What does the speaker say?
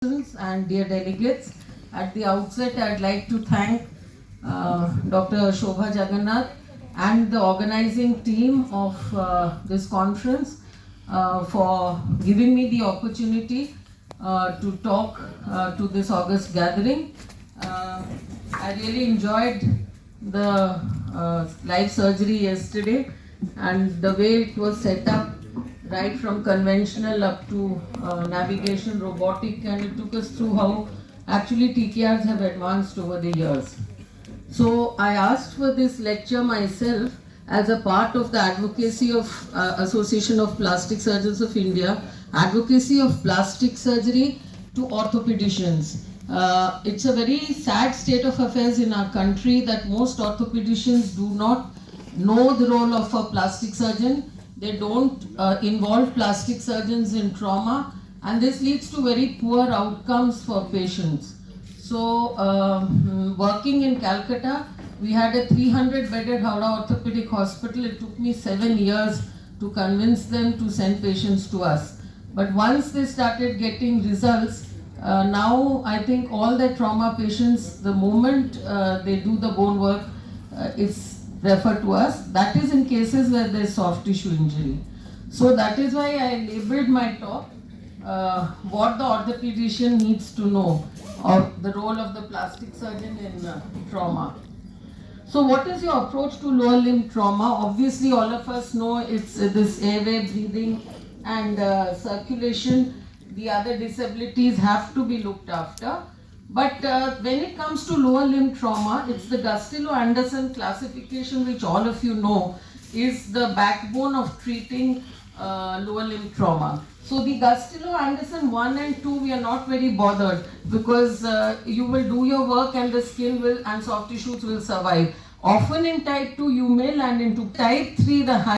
And dear delegates, at the outset I'd like to thank Dr. Shobha Jagannath and the organizing team of this conference for giving me the opportunity to talk to this August gathering. I really enjoyed the live surgery yesterday and the way it was set up, right from conventional up to navigation, robotic, and it took us through how actually TKRs have advanced over the years. So I asked for this lecture myself as a part of the advocacy of Association of Plastic Surgeons of India, advocacy of plastic surgery to orthopedicians. It's a very sad state of affairs in our country that most orthopedicians do not know the role of a plastic surgeon. They don't involve plastic surgeons in trauma, and this leads to very poor outcomes for patients. So, working in Calcutta, we had a 300-bedded Howrah Orthopedic Hospital. It took me 7 years to convince them to send patients to us. But once they started getting results, now I think all the trauma patients, the moment they do the bone work, it's referred to us. That is in cases where there is soft tissue injury. So that is why I labeled my talk what the orthopedician needs to know of the role of the plastic surgeon in trauma. So what is your approach to lower limb trauma? Obviously all of us know it's this airway, breathing and circulation. The other disabilities have to be looked after. But when it comes to lower limb trauma, it's the Gustello-Anderson classification, which all of you know is the backbone of treating lower limb trauma. So the Gustello-Anderson 1 and 2, we are not very bothered because you will do your work and the skin will and soft tissues will survive. Often in type 2 you may land into type 3, the high